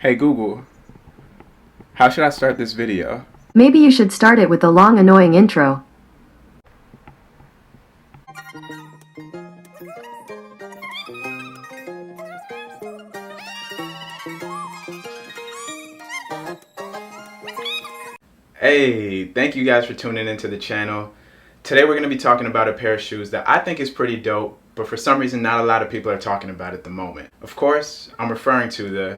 Hey Google, how should I start this video? Maybe you should start it with the long annoying intro. Hey, thank you guys for tuning into the channel. Today we're going to be talking about a pair of shoes that I think is pretty dope, but for some reason not a lot of people are talking about at the moment. Of course, I'm referring to the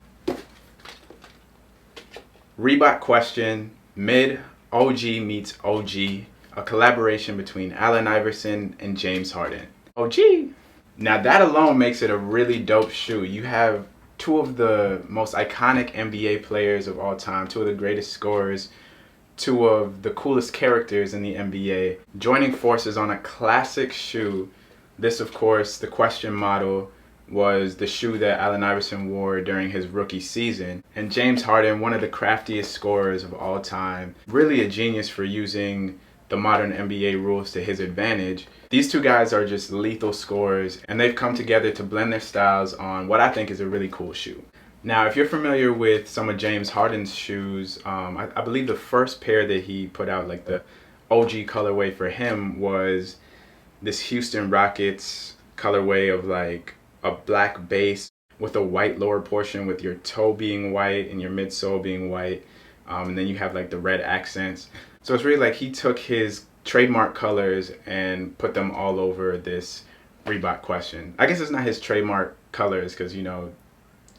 Reebok Question Mid OG meets OG, a collaboration between Allen Iverson and James Harden. OG! Now that alone makes it a really dope shoe. You have two of the most iconic NBA players of all time, two of the greatest scorers, two of the coolest characters in the NBA, joining forces on a classic shoe. This, of course, the Question model, was the shoe that Allen Iverson wore during his rookie season. And James Harden, one of the craftiest scorers of all time, really a genius for using the modern NBA rules to his advantage. These two guys are just lethal scorers, and they've come together to blend their styles on what I think is a really cool shoe. Now, if you're familiar with some of James Harden's shoes, I believe the first pair that he put out, like the OG colorway for him, was this Houston Rockets colorway of like a black base with a white lower portion, with your toe being white and your midsole being white, and then you have like the red accents. So it's really like he took his trademark colors and put them all over this Reebok Question. I guess it's not his trademark colors because, you know,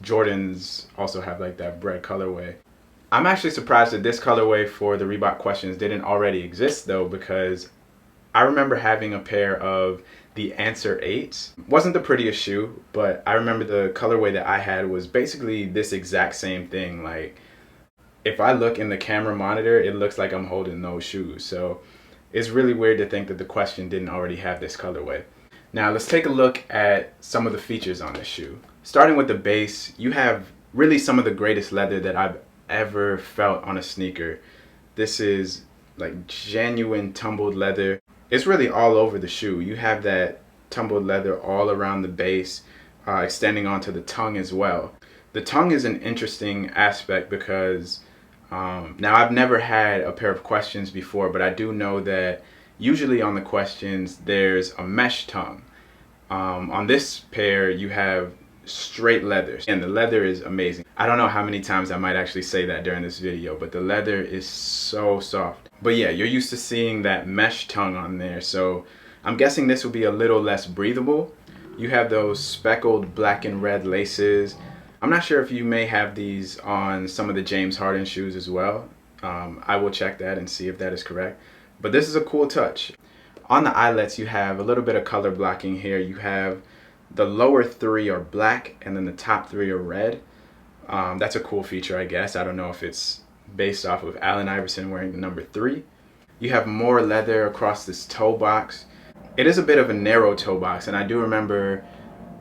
Jordans also have like that red colorway. I'm actually surprised that this colorway for the Reebok Questions didn't already exist though, because I remember having a pair of the Answer 8s. Wasn't the prettiest shoe, but I remember the colorway that I had was basically this exact same thing. Like, if I look in the camera monitor, it looks like I'm holding those shoes. So it's really weird to think that the Question didn't already have this colorway. Now let's take a look at some of the features on this shoe. Starting with the base, you have really some of the greatest leather that I've ever felt on a sneaker. This is like genuine tumbled leather. It's really all over the shoe. You have that tumbled leather all around the base, extending onto the tongue as well. The tongue is an interesting aspect because now I've never had a pair of Questions before, but I do know that usually on the Questions there's a mesh tongue. On this pair you have straight leather, and the leather is amazing. I don't know how many times I might actually say that during this video, but the leather is so soft. But yeah, you're used to seeing that mesh tongue on there, so I'm guessing this will be a little less breathable. You have those speckled black and red laces. I'm not sure if you may have these on some of the James Harden shoes as well. I will check that and see if that is correct. But this is a cool touch. On the eyelets, you have a little bit of color blocking here. You have the lower three are black and then the top three are red. That's a cool feature, I guess. I don't know if it's based off of Allen Iverson wearing the number 3. You have more leather across this toe box. It is a bit of a narrow toe box, and I do remember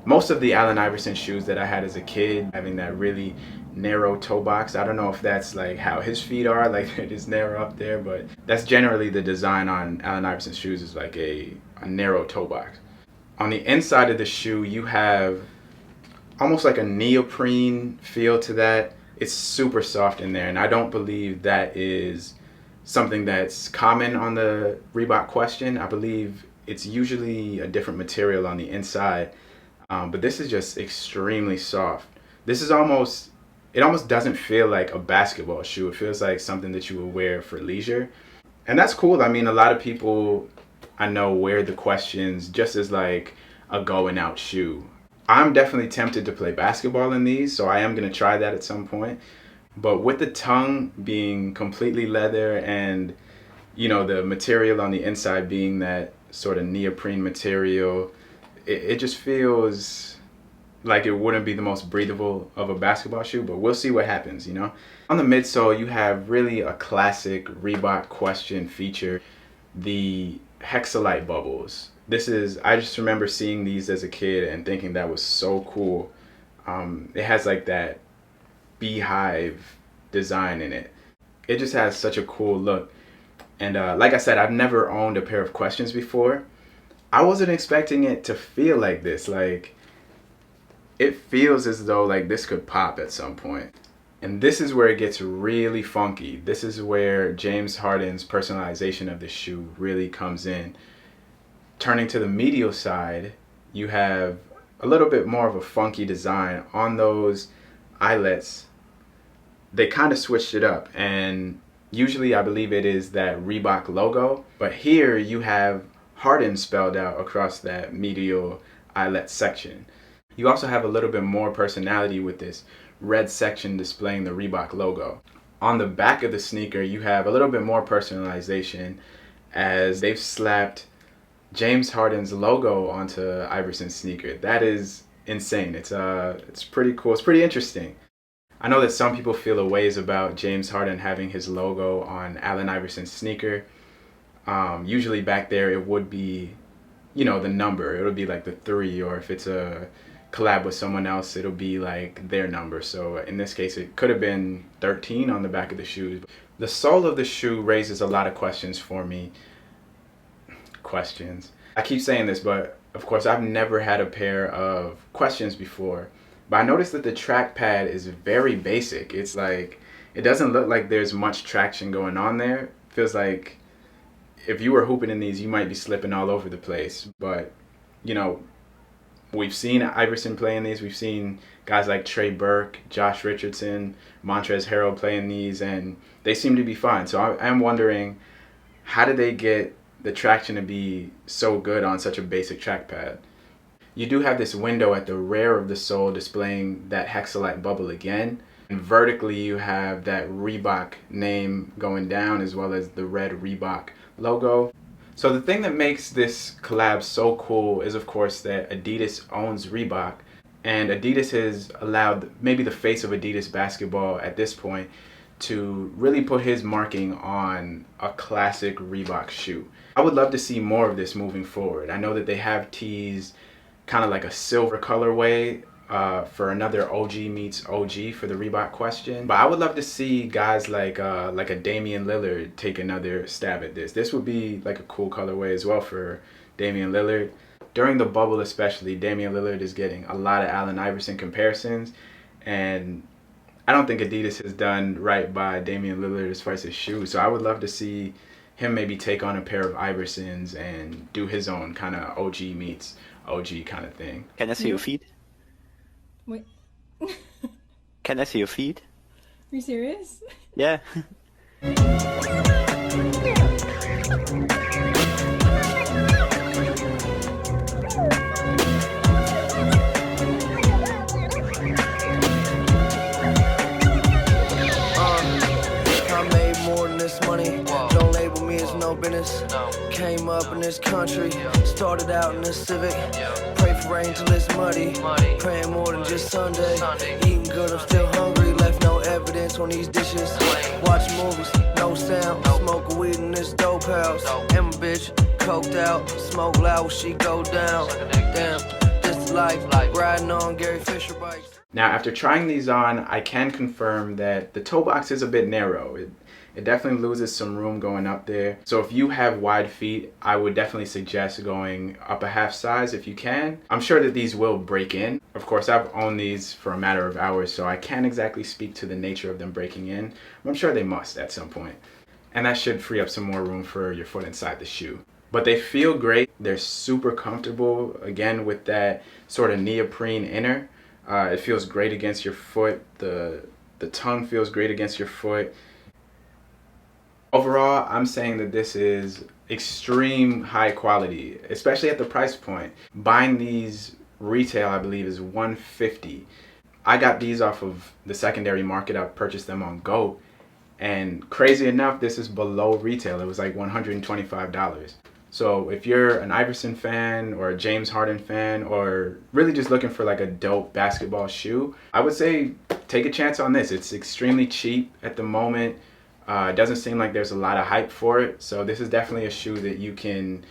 most of the Allen Iverson shoes that I had as a kid having that really narrow toe box. I don't know if that's like how his feet are, like they're just narrow up there, but that's generally the design on Allen Iverson shoes, is like a narrow toe box. On the inside of the shoe, you have almost like a neoprene feel to that. It's super soft in there, and I don't believe that is something that's common on the Reebok Question. I believe it's usually a different material on the inside, but this is just extremely soft. This is almost, it almost doesn't feel like a basketball shoe. It feels like something that you would wear for leisure, and that's cool. I mean, a lot of people I know wear the Questions just as like a going out shoe. I'm definitely tempted to play basketball in these, so I am going to try that at some point. But with the tongue being completely leather and, you know, the material on the inside being that sort of neoprene material, it just feels like it wouldn't be the most breathable of a basketball shoe, but we'll see what happens, you know? On the midsole, you have really a classic Reebok Question feature, the hexalite bubbles. This is, I just remember seeing these as a kid and thinking that was so cool. It has like that beehive design in it. It just has such a cool look. And like I said, I've never owned a pair of Questions before. I wasn't expecting it to feel like this. Like, it feels as though like this could pop at some point. And this is where it gets really funky. This is where James Harden's personalization of the shoe really comes in. Turning to the medial side, you have a little bit more of a funky design on those eyelets. They kind of switched it up, and usually I believe it is that Reebok logo, but here you have Harden spelled out across that medial eyelet section. You also have a little bit more personality with this red section displaying the Reebok logo. On the back of the sneaker, you have a little bit more personalization as they've slapped James Harden's logo onto Iverson's sneaker. That is insane. It's pretty cool. It's pretty interesting. I know that some people feel a ways about James Harden having his logo on Allen Iverson's sneaker. Usually back there it would be, the number. It would be like the 3, or if it's a collab with someone else, it'll be like their number. So in this case, it could have been 13 on the back of the shoes. The sole of the shoe raises a lot of questions for me. I keep saying this, but of course I've never had a pair of questions before. But I noticed that the track pad is very basic. It's like, it doesn't look like there's much traction going on there. It feels like if you were hooping in these, you might be slipping all over the place. But, we've seen Iverson play in these. We've seen guys like Trey Burke, Josh Richardson, Montrezl Harrell play in these, and they seem to be fine. So I'm wondering, how did they get the traction to be so good on such a basic trackpad? You do have this window at the rear of the sole displaying that hexalite bubble again. And vertically you have that Reebok name going down, as well as the red Reebok logo. So the thing that makes this collab so cool is, of course, that Adidas owns Reebok, and Adidas has allowed maybe the face of Adidas basketball at this point to really put his marking on a classic Reebok shoe. I would love to see more of this moving forward. I know that they have teased kind of like a silver colorway for another OG meets OG for the Reebok question. But I would love to see guys like a Damian Lillard take another stab at this. This would be like a cool colorway as well for Damian Lillard. During the bubble especially, Damian Lillard is getting a lot of Allen Iverson comparisons, and I don't think Adidas has done right by Damian Lillard as far as his shoes. So I would love to see him maybe take on a pair of Iversons and do his own kind of OG meets OG kind of thing. Can I see your feet? Wait. Can I see your feet? Are you serious? Yeah. I made more than this money. Don't label me as no business. Came up in this country, started out in this Civic. Pray for rain till it's muddy. Praying more than just Sunday. Eating good, I'm still hungry. Left no evidence on these dishes. Watch movies, no sound. Smoke weed in this dope house. And my bitch, coked out. Smoke loud when she go down. Damn, this life, riding on Gary Fisher bikes. Now, after trying these on, I can confirm that the toe box is a bit narrow. It definitely loses some room going up there. So if you have wide feet, I would definitely suggest going up a half size if you can. I'm sure that these will break in. Of course, I've owned these for a matter of hours, so I can't exactly speak to the nature of them breaking in. But I'm sure they must at some point. And that should free up some more room for your foot inside the shoe. But they feel great. They're super comfortable, again, with that sort of neoprene inner. It feels great against your foot. The tongue feels great against your foot. Overall, I'm saying that this is extreme high quality, especially at the price point. Buying these retail, I believe, is $150. I got these off of the secondary market. I purchased them on GOAT, and crazy enough, this is below retail. It was like $125. So if you're an Iverson fan or a James Harden fan, or really just looking for like a dope basketball shoe, I would say take a chance on this. It's extremely cheap at the moment. It doesn't seem like there's a lot of hype for it. So this is definitely a shoe that you can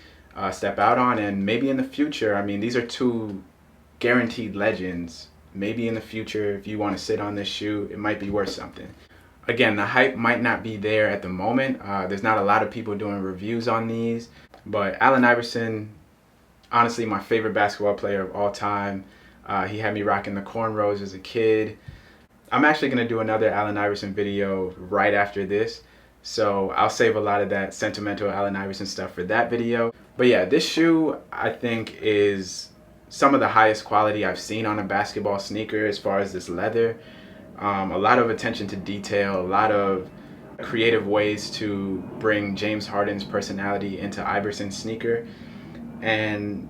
step out on, and maybe in the future, I mean, these are two guaranteed legends. Maybe in the future, if you want to sit on this shoe, it might be worth something. Again, the hype might not be there at the moment. There's not a lot of people doing reviews on these. But Allen Iverson, honestly, my favorite basketball player of all time. He had me rocking the cornrows as a kid. I'm actually going to do another Allen Iverson video right after this, so I'll save a lot of that sentimental Allen Iverson stuff for that video. But yeah, this shoe I think is some of the highest quality I've seen on a basketball sneaker as far as this leather. A lot of attention to detail, a lot of creative ways to bring James Harden's personality into Iverson's sneaker, and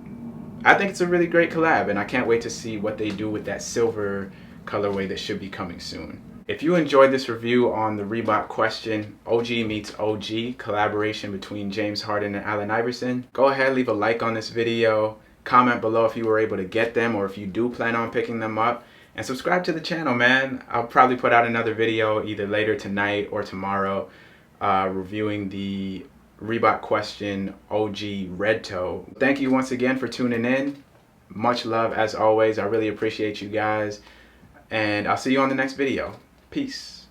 I think it's a really great collab, and I can't wait to see what they do with that silver colorway that should be coming soon. If you enjoyed this review on the Reebok question, OG meets OG, collaboration between James Harden and Allen Iverson, go ahead, leave a like on this video, comment below if you were able to get them or if you do plan on picking them up, and subscribe to the channel, man. I'll probably put out another video either later tonight or tomorrow reviewing the Reebok question OG Red Toe. Thank you once again for tuning in. Much love as always. I really appreciate you guys. And I'll see you on the next video. Peace.